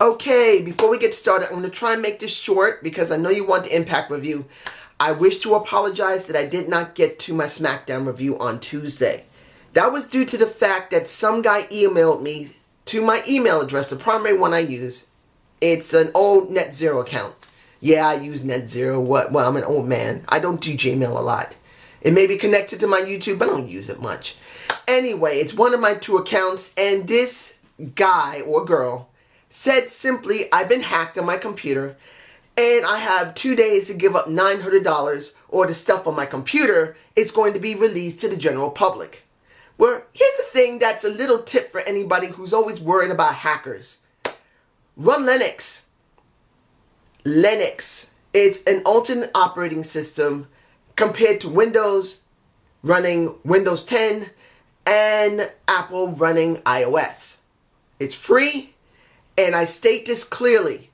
Okay, before we get started, I'm going to try and make this short because I know you want the impact review. I wish to apologize that I did not get to my SmackDown review on Tuesday. That was due to the fact that some guy emailed me to my email address, the primary one I use. It's an old NetZero account. Yeah, I use NetZero. Well, I'm an old man. I don't do Gmail a lot. It may be connected to my YouTube, but I don't use it much. Anyway, it's one of my two accounts, and this guy or girl said simply, I've been hacked on my computer, and I have 2 days to give up $900, or the stuff on my computer is going to be released to the general public. Well, here's the thing that's a little tip for anybody who's always worried about hackers. Run Linux. Linux is an alternate operating system compared to Windows running Windows 10 and Apple running iOS. It's free, and I state this clearly.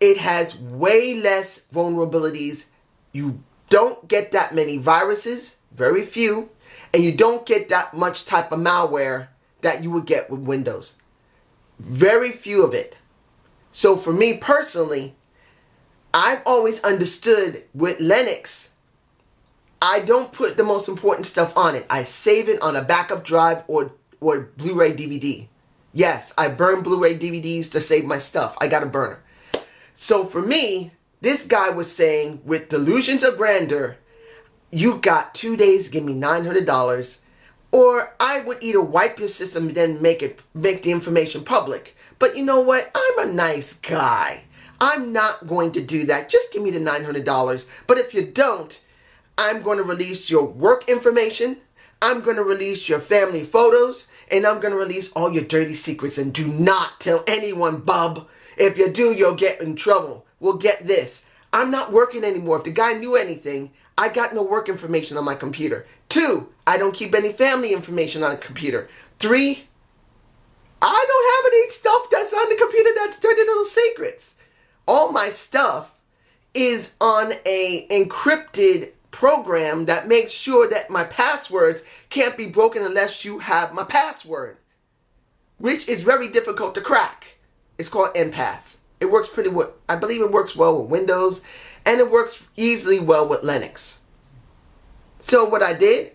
It has way less vulnerabilities. You don't get that many viruses, very few, and you don't get that much type of malware that you would get with Windows. Very few of it. So for me personally, I've always understood with Linux, I don't put the most important stuff on it. I save it on a backup drive or Blu-ray DVD. Yes, I burn Blu-ray DVDs to save my stuff. I got a burner. So for me, this guy was saying, with delusions of grandeur, you got 2 days to give me $900, or I would either wipe your system and then make the information public. But you know what? I'm a nice guy. I'm not going to do that. Just give me the $900. But if you don't, I'm going to release your work information. I'm going to release your family photos. And I'm going to release all your dirty secrets. And do not tell anyone, bub. If you do, you'll get in trouble. Well, get this. I'm not working anymore. If the guy knew anything, I got no work information on my computer. 2, I don't keep any family information on a computer. 3, I don't have any stuff that's on the computer that's dirty little secrets. All my stuff is on a encrypted program that makes sure that my passwords can't be broken unless you have my password, which is very difficult to crack. It's called Impasse. It works pretty well. I believe it works well with Windows, and it works easily well with Linux. So what I did,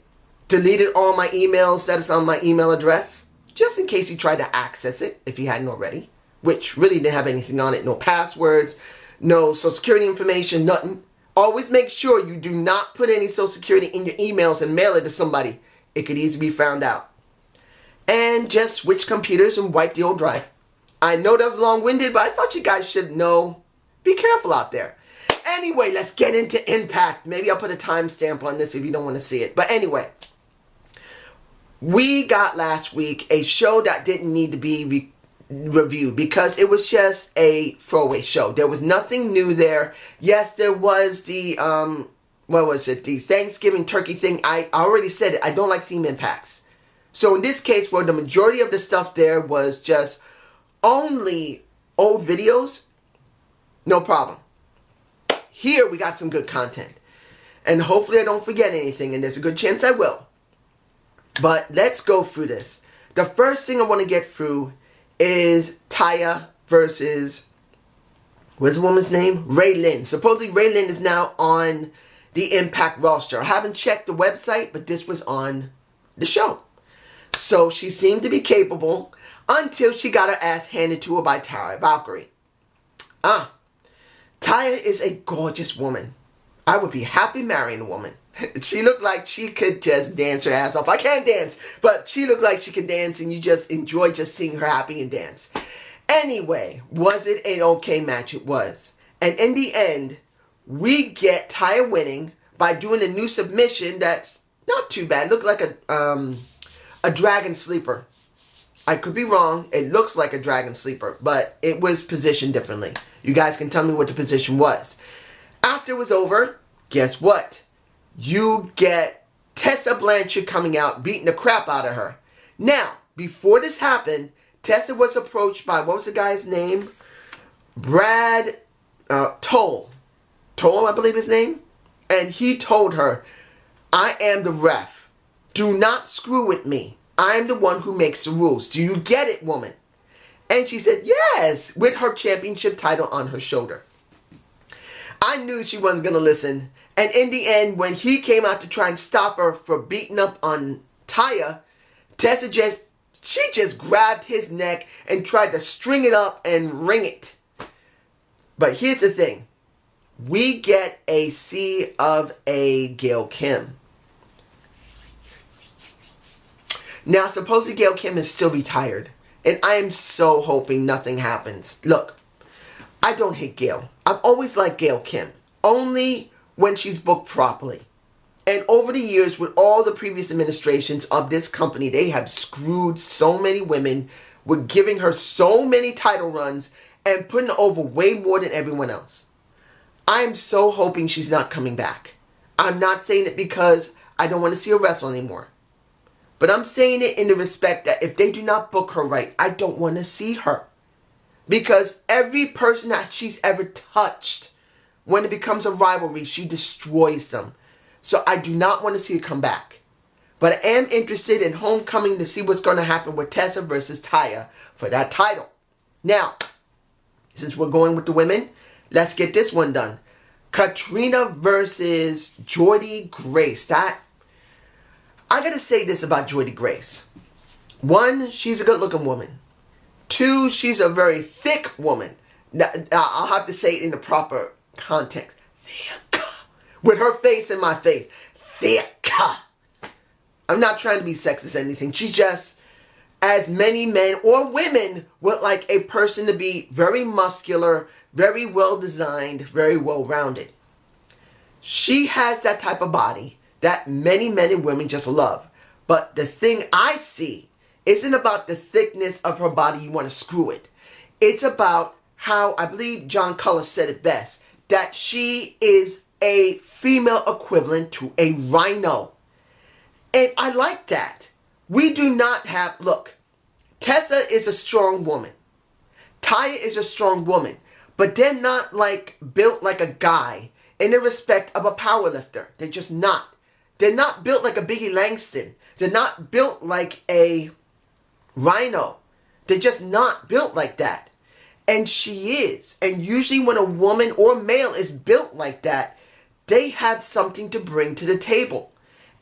deleted all my emails that is on my email address, just in case you tried to access it, if you hadn't already, which really didn't have anything on it. No passwords, no social security information, nothing. Always make sure you do not put any social security in your emails and mail it to somebody. It could easily be found out. And just switch computers and wipe the old drive. I know that was long-winded, but I thought you guys should know. Be careful out there. Anyway, let's get into impact. Maybe I'll put a timestamp on this if you don't want to see it. But anyway, we got last week a show that didn't need to be reviewed because it was just a throwaway show. There was nothing new there. Yes, there was the, the Thanksgiving turkey thing. I already said it. I don't like theme impacts. So in this case, where the majority of the stuff there was just only old videos, no problem. Here we got some good content. And hopefully I don't forget anything, and there's a good chance I will. But let's go through this. The first thing I want to get through is Taya versus, what's the woman's name? Raylyn. Supposedly Raylyn is now on the Impact roster. I haven't checked the website, but this was on the show. So she seemed to be capable until she got her ass handed to her by Taya Valkyrie. Taya is a gorgeous woman. I would be happy marrying a woman. She looked like she could just dance her ass off. I can't dance, but she looked like she could dance, and you just enjoy just seeing her happy and dance. Anyway, was it an okay match? It was. And in the end, we get Taya winning by doing a new submission that's not too bad. It looked like a dragon sleeper. I could be wrong. It looks like a dragon sleeper, but it was positioned differently. You guys can tell me what the position was. After it was over, guess what? You get Tessa Blanchard coming out, beating the crap out of her. Now, before this happened, Tessa was approached by, what was the guy's name? Brad Toll. Toll, I believe his name. And he told her, I am the ref. Do not screw with me. I am the one who makes the rules. Do you get it, woman? And she said yes, with her championship title on her shoulder. I knew she wasn't going to listen. And in the end, when he came out to try and stop her for beating up on Taya, Tessa just grabbed his neck and tried to string it up and ring it. But here's the thing. We get a C of A Gail Kim. Now, supposedly Gail Kim is still retired. And I am so hoping nothing happens. Look, I don't hate Gail. I've always liked Gail Kim. Only when she's booked properly. And over the years, with all the previous administrations of this company, they have screwed so many women with giving her so many title runs and putting her over way more than everyone else. I'm so hoping she's not coming back. I'm not saying it because I don't want to see her wrestle anymore. But I'm saying it in the respect that if they do not book her right, I don't want to see her. Because every person that she's ever touched, when it becomes a rivalry, she destroys them. So I do not want to see her come back. But I am interested in Homecoming to see what's going to happen with Tessa versus Taya for that title. Now, since we're going with the women, let's get this one done. Katrina versus Jordynne Grace. I gotta say this about Jordynne Grace. One, she's a good-looking woman. Two, she's a very thick woman. Now, I'll have to say it in the proper context. Thick. With her face in my face. Thick. I'm not trying to be sexist or anything. She's just, as many men or women would like a person to be very muscular, very well-designed, very well-rounded. She has that type of body that many men and women just love. But the thing I see isn't about the thickness of her body, you want to screw it. It's about how, I believe John Cullis said it best, that she is a female equivalent to a rhino. And I like that. We do not have, look, Tessa is a strong woman. Taya is a strong woman. But they're not like built like a guy in the respect of a powerlifter. They're just not. They're not built like a Biggie Langston. They're not built like a rhino. They're just not built like that. And she is. And usually when a woman or male is built like that, they have something to bring to the table.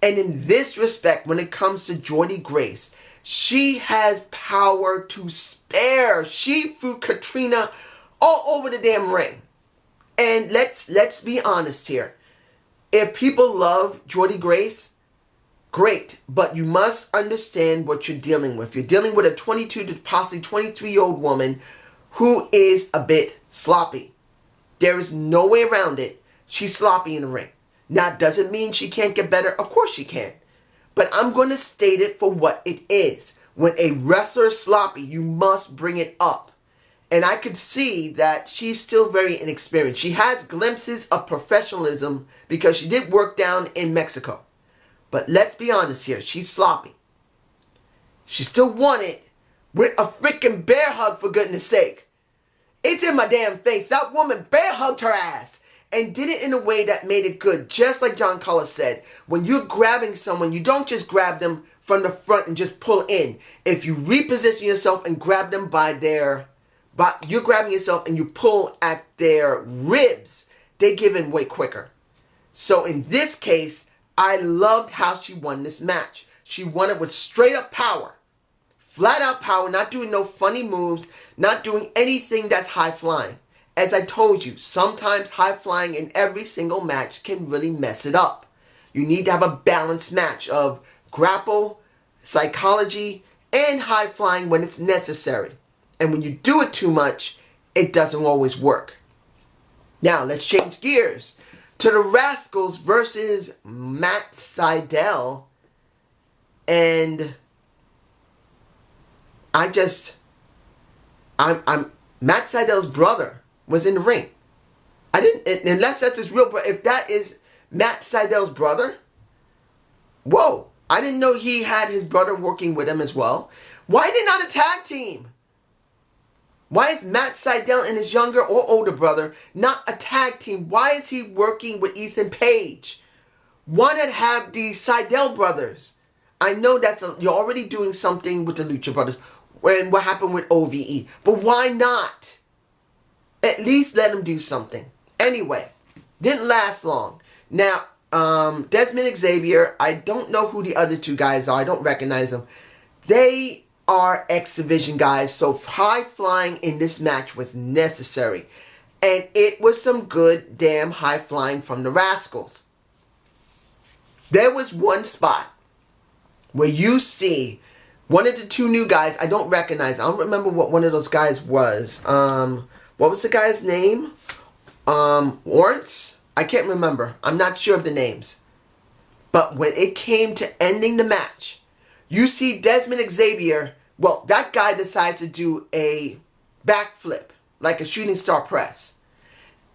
And in this respect, when it comes to Jordynne Grace, she has power to spare. She threw Katrina all over the damn ring. And let's be honest here. If people love Jordynne Grace, great. But you must understand what you're dealing with. You're dealing with a 22 to possibly 23-year-old woman who is a bit sloppy. There is no way around it. She's sloppy in the ring. Now, doesn't mean she can't get better. Of course she can. But I'm going to state it for what it is. When a wrestler is sloppy, you must bring it up. And I could see that she's still very inexperienced. She has glimpses of professionalism because she did work down in Mexico. But let's be honest here. She's sloppy. She still won it with a freaking bear hug, for goodness sake. It's in my damn face. That woman bear hugged her ass and did it in a way that made it good. Just like John Cullis said, when you're grabbing someone, you don't just grab them from the front and just pull in. If you reposition yourself and grab them by their... But you're grabbing yourself and you pull at their ribs, they give in way quicker. So in this case, I loved how she won this match. She won it with straight up power. Flat out power, not doing no funny moves, not doing anything that's high flying. As I told you, sometimes high flying in every single match can really mess it up. You need to have a balanced match of grapple, psychology, and high flying when it's necessary. And when you do it too much, it doesn't always work. Now, let's change gears to the Rascals versus Matt Sidell. And Matt Sidell's brother was in the ring. Unless that's his real brother. If that is Matt Sidell's brother, whoa. I didn't know he had his brother working with him as well. Why did not a tag team? Why is Matt Sidell and his younger or older brother not a tag team? Why is he working with Ethan Page? Why not have the Sidell brothers? I know you're already doing something with the Lucha brothers. when what happened with OVE. But why not? At least let them do something. Anyway, didn't last long. Now, Desmond Xavier, I don't know who the other two guys are. I don't recognize them. They are X Division guys, so high flying in this match was necessary. And it was some good damn high flying from the Rascals. There was one spot where you see one of the two new guys I don't recognize. I don't remember what one of those guys was. What was the guy's name? Lawrence? I can't remember. I'm not sure of the names. But when it came to ending the match, you see Desmond Xavier, well, that guy decides to do a backflip, like a shooting star press.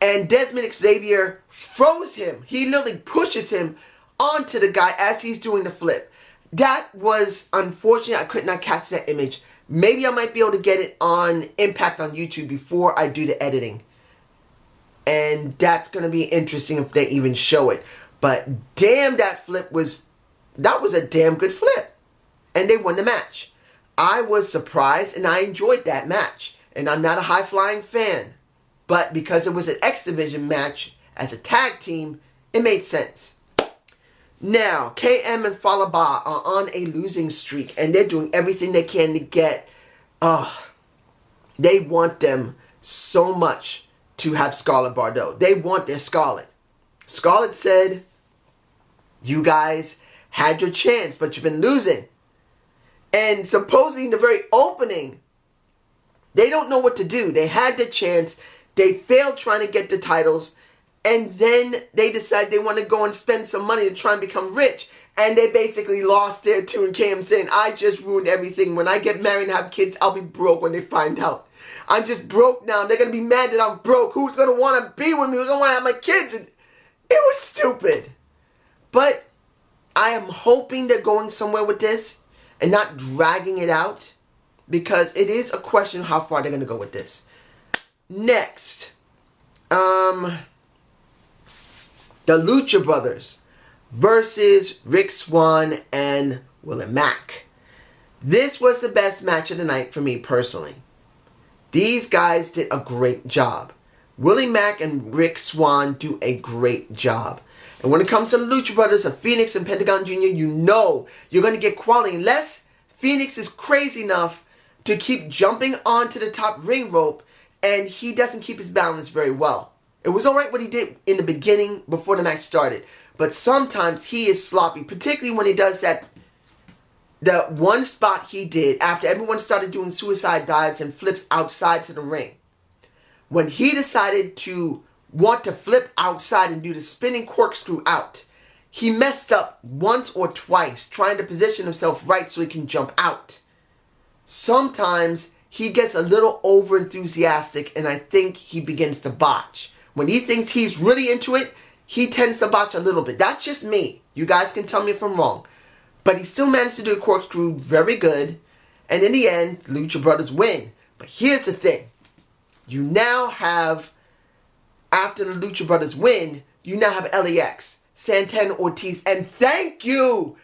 And Desmond Xavier froze him. He literally pushes him onto the guy as he's doing the flip. That was unfortunate. I could not catch that image. Maybe I might be able to get it on Impact on YouTube before I do the editing. And that's going to be interesting if they even show it. But damn, that was a damn good flip. And they won the match. I was surprised and I enjoyed that match. And I'm not a high-flying fan. But because it was an X Division match as a tag team, it made sense. Now, KM and Falaba are on a losing streak, and they're doing everything they can to get. They want them so much to have Scarlett Bordeaux. They want their Scarlett. Scarlett said, you guys had your chance, but you've been losing. And supposedly in the very opening, they don't know what to do. They had the chance. They failed trying to get the titles. And then they decide they want to go and spend some money to try and become rich. And they basically lost there too. And KM saying, I just ruined everything. When I get married and have kids, I'll be broke when they find out. I'm just broke now. They're going to be mad that I'm broke. Who's going to want to be with me? Who's going to want to have my kids? And it was stupid. But I am hoping they're going somewhere with this and not dragging it out. Because it is a question how far they're going to go with this. Next. The Lucha Brothers versus Rick Swann and Willie Mack. This was the best match of the night for me personally. These guys did a great job. Willie Mack and Rick Swann do a great job. And when it comes to the Lucha Brothers of Phoenix and Pentagon Jr., you know you're going to get quality. Unless Phoenix is crazy enough to keep jumping onto the top ring rope and he doesn't keep his balance very well. It was alright what he did in the beginning before the match started. But sometimes he is sloppy. Particularly when he does that. The one spot he did after everyone started doing suicide dives and flips outside to the ring. When he decided to want to flip outside and do the spinning corkscrew out. He messed up once or twice trying to position himself right so he can jump out. Sometimes he gets a little over enthusiastic and I think he begins to botch. When he thinks he's really into it, he tends to botch a little bit. That's just me. You guys can tell me if I'm wrong. But he still managed to do a corkscrew very good. And in the end, Lucha Brothers win. But here's the thing. You now have, after the Lucha Brothers win, you now have LAX, Santana Ortiz. And thank you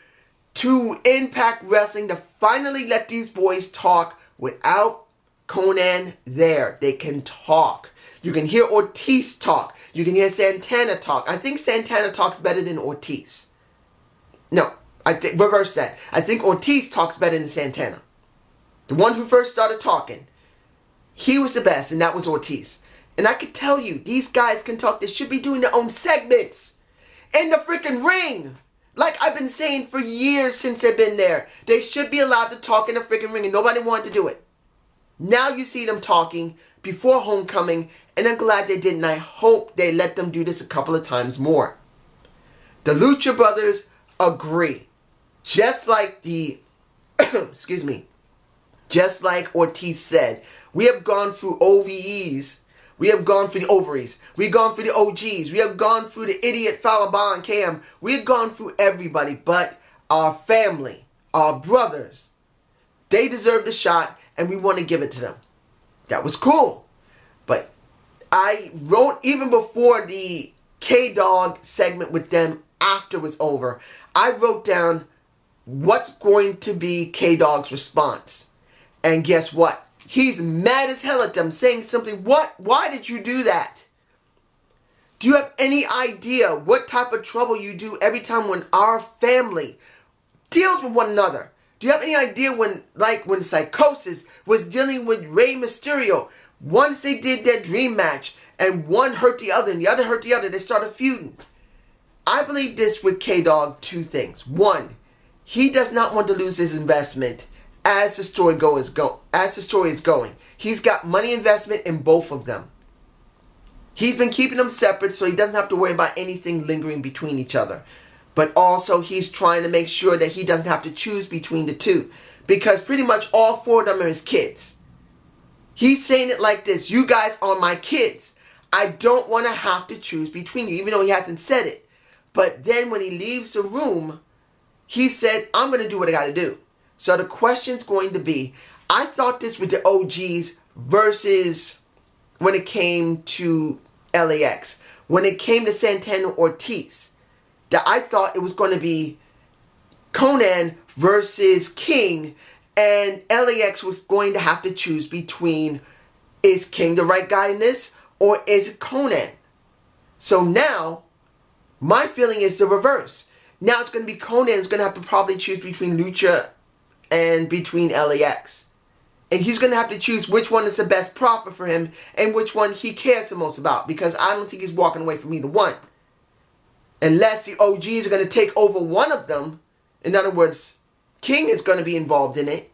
to Impact Wrestling to finally let these boys talk without Konnan there. They can talk. You can hear Ortiz talk. You can hear Santana talk. I think Santana talks better than Ortiz. No, I think reverse that. I think Ortiz talks better than Santana. The one who first started talking. He was the best, and that was Ortiz. And I could tell you, these guys can talk. They should be doing their own segments in the freaking ring. Like I've been saying for years since they've been there. They should be allowed to talk in the freaking ring, and nobody wanted to do it. Now you see them talking before Homecoming, and I'm glad they did, and I hope they let them do this a couple of times more. The Lucha Brothers agree. Just like the, excuse me, just like Ortiz said, we have gone through OVEs, we have gone through the ovaries, we've gone through the OGs, we have gone through the idiot Falaba and Cam, we've gone through everybody, but our family, our brothers, they deserved a shot, and we want to give it to them. That was cool. But I wrote, even before the K-Dog segment with them after it was over, I wrote down what's going to be K-Dog's response. And guess what? He's mad as hell at them, saying simply, what? Why did you do that? Do you have any idea what type of trouble you do every time when our family deals with one another? Do you have any idea when Psychosis was dealing with Rey Mysterio? Once they did their dream match and one hurt the other and the other hurt the other, they started feuding. I believe this with K-Dog, two things. One, he does not want to lose his investment as the story is going. He's got money investment in both of them. He's been keeping them separate so he doesn't have to worry about anything lingering between each other. But also he's trying to make sure that he doesn't have to choose between the two, because pretty much all four of them are his kids. He's saying it like this: you guys are my kids. I don't want to have to choose between you, even though he hasn't said it. But then when he leaves the room, he said, I'm going to do what I got to do. So the question's going to be, I thought this with the OGs versus when it came to LAX. When it came to Santana Ortiz, that I thought it was going to be Konnan versus King, and LAX was going to have to choose between, is King the right guy in this, or is it Konnan? So now, my feeling is the reverse. Now it's going to be Konnan who's going to have to probably choose between Lucha and between LAX. And he's going to have to choose which one is the best profit for him and which one he cares the most about. Because I don't think he's walking away from either one. Unless the OGs are going to take over one of them. In other words, King is going to be involved in it.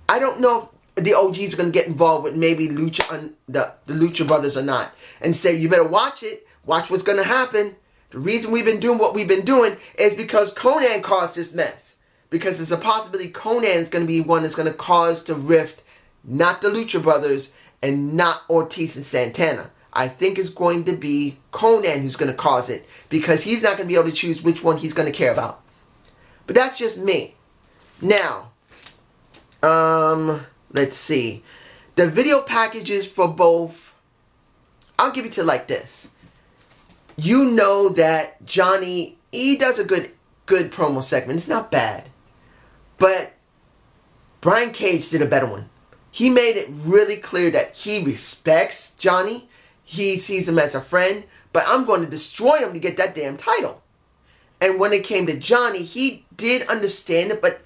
I don't know if the OGs are going to get involved with maybe Lucha, the Lucha brothers or not. And say, you better watch it. Watch what's going to happen. The reason we've been doing what we've been doing is because Konnan caused this mess. Because there's a possibility Konnan is going to be one that's going to cause the rift, not the Lucha brothers and not Ortiz and Santana. I think it's going to be Konnan who's going to cause it, because he's not going to be able to choose which one he's going to care about. But that's just me. Now, let's see. The video packages for both, I'll give it to you like this. You know that Johnny, he does a good promo segment. It's not bad. But Brian Cage did a better one. He made it really clear that he respects Johnny. He sees him as a friend. But I'm going to destroy him to get that damn title. And when it came to Johnny, he did understand it. But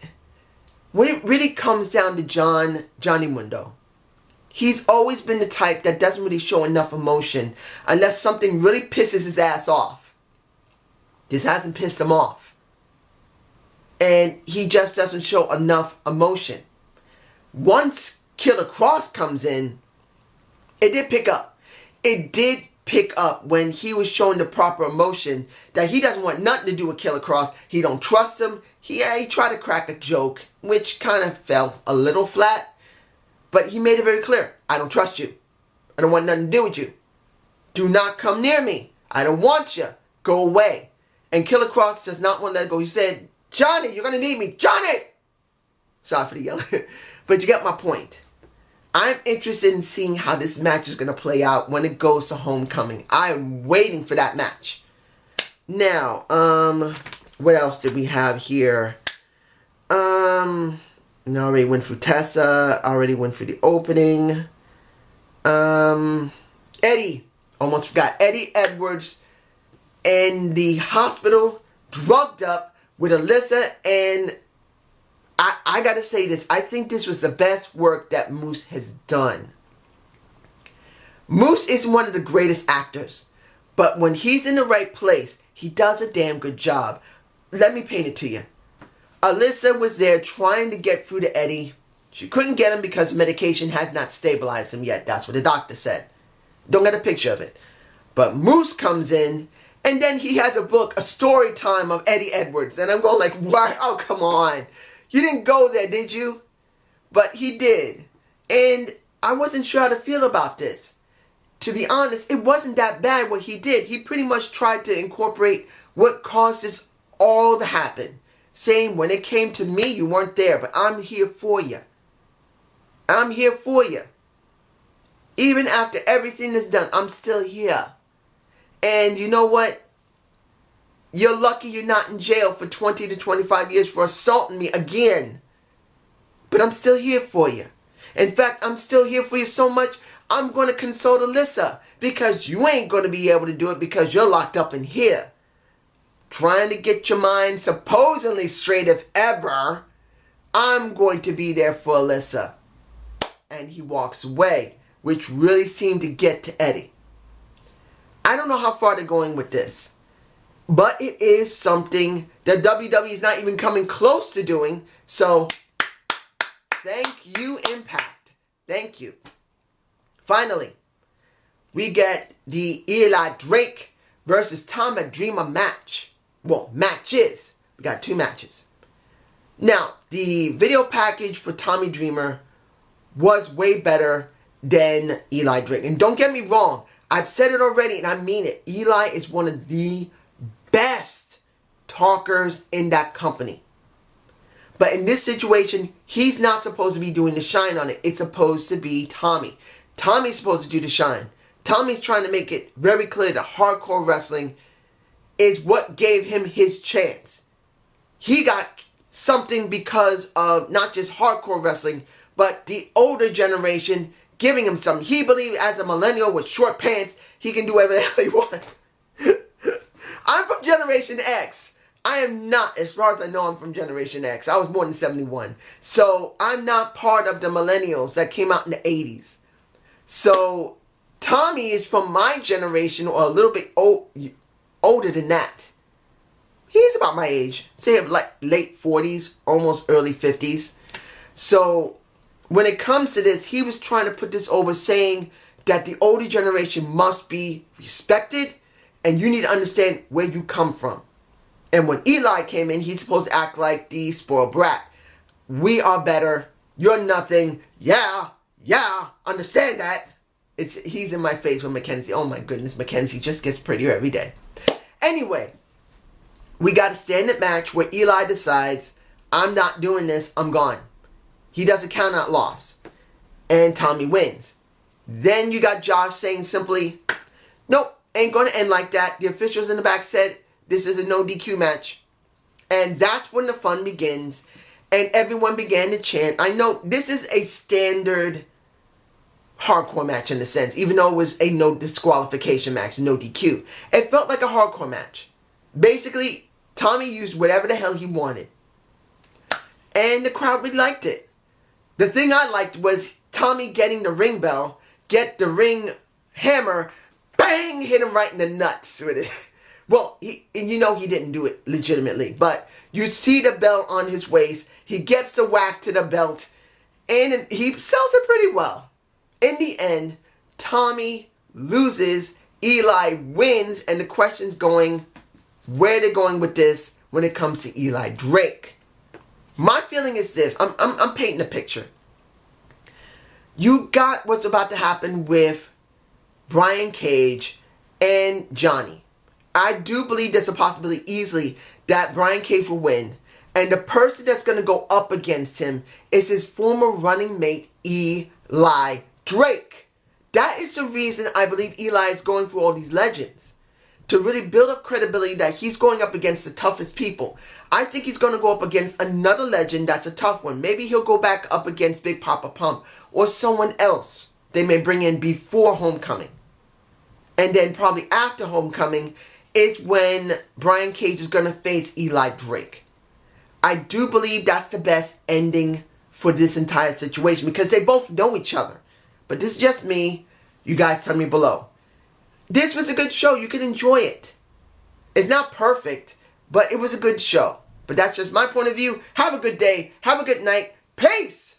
when it really comes down to Johnny Mundo, he's always been the type that doesn't really show enough emotion unless something really pisses his ass off. This hasn't pissed him off. And he just doesn't show enough emotion. Once Killer Kross comes in, it did pick up. It did pick up when he was showing the proper emotion that he doesn't want nothing to do with Killer Kross. He don't trust him. He tried to crack a joke, which kind of fell a little flat. But he made it very clear. I don't trust you. I don't want nothing to do with you. Do not come near me. I don't want you. Go away. And Killer Kross does not want to let go. He said, Johnny, you're going to need me. Johnny! Sorry for the yelling. But you get my point. I'm interested in seeing how this match is going to play out when it goes to Homecoming. I'm waiting for that match. Now, what else did we have here? I already went through Tessa. I already went through the opening. Eddie. Almost forgot. Eddie Edwards in the hospital, drugged up with Alyssa, and I gotta say this. I think this was the best work that Moose has done. Moose isn't one of the greatest actors, but when he's in the right place, he does a damn good job. Let me paint it to you. Alyssa was there trying to get through to Eddie. She couldn't get him because medication has not stabilized him yet. That's what the doctor said. Don't get a picture of it. But Moose comes in, and then he has a book, a story time of Eddie Edwards. And I'm going like, why? Oh, come on. You didn't go there, did you? But he did. And I wasn't sure how to feel about this. To be honest, it wasn't that bad what he did. He pretty much tried to incorporate what caused this all to happen. Saying, when it came to me, you weren't there, but I'm here for you. I'm here for you. Even after everything is done, I'm still here. And you know what? You're lucky you're not in jail for 20 to 25 years for assaulting me again. But I'm still here for you. In fact, I'm still here for you so much, I'm going to console Alyssa. Because you ain't going to be able to do it because you're locked up in here. Trying to get your mind supposedly straight if ever. I'm going to be there for Alyssa. And he walks away, which really seemed to get to Eddie. I don't know how far they're going with this. But it is something that WWE is not even coming close to doing. So, thank you, Impact. Thank you. Finally, we get the Eli Drake versus Tommy Dreamer match. Well, matches. We got 2 matches. Now, the video package for Tommy Dreamer was way better than Eli Drake. And don't get me wrong. I've said it already and I mean it. Eli is one of the best talkers in that company. But in this situation, he's not supposed to be doing the shine on it. It's supposed to be Tommy. Tommy's supposed to do the shine. Tommy's trying to make it very clear that hardcore wrestling is what gave him his chance. He got something because of not just hardcore wrestling, but the older generation giving him something. He believed as a millennial with short pants, he can do whatever the hell he wants. I'm from Generation X. I am not, as far as I know, I'm from Generation X. I was born in 71. So I'm not part of the millennials that came out in the 80s. So Tommy is from my generation or a little bit older than that. He's about my age. Say like late 40s, almost early 50s. So when it comes to this, he was trying to put this over saying that the older generation must be respected and you need to understand where you come from. And when Eli came in, he's supposed to act like the spoiled brat. We are better. You're nothing. Yeah, understand that. He's in my face with Mackenzie. Oh my goodness, Mackenzie just gets prettier every day. Anyway, we got a standard match where Eli decides, I'm not doing this, I'm gone. He does a count out loss. And Tommy wins. Then you got Josh saying simply, nope, ain't going to end like that. The officials in the back said, this is a no DQ match. And that's when the fun begins. And everyone began to chant. I know this is a standard hardcore match in a sense, even though it was a no disqualification match, no DQ. It felt like a hardcore match. Basically, Tommy used whatever the hell he wanted. And the crowd really liked it. The thing I liked was Tommy getting the ring bell, get the ring hammer, bang, hit him right in the nuts with it. Well, you know he didn't do it legitimately, but you see the belt on his waist. He gets the whack to the belt, and he sells it pretty well. In the end, Tommy loses, Eli wins, and the question's going, where they're going with this when it comes to Eli Drake. My feeling is this. I'm painting a picture. You got what's about to happen with Brian Cage and Johnny. I do believe there's a possibility easily that Brian Cage will win. And the person that's going to go up against him is his former running mate, Eli Drake. That is the reason I believe Eli is going through all these legends. To really build up credibility that he's going up against the toughest people. I think he's going to go up against another legend that's a tough one. Maybe he'll go back up against Big Papa Pump or someone else they may bring in before Homecoming. And then probably after Homecoming is when Brian Cage is going to face Eli Drake. I do believe that's the best ending for this entire situation because they both know each other. But this is just me. You guys tell me below. This was a good show. You can enjoy it. It's not perfect, but it was a good show. But that's just my point of view. Have a good day. Have a good night. Peace!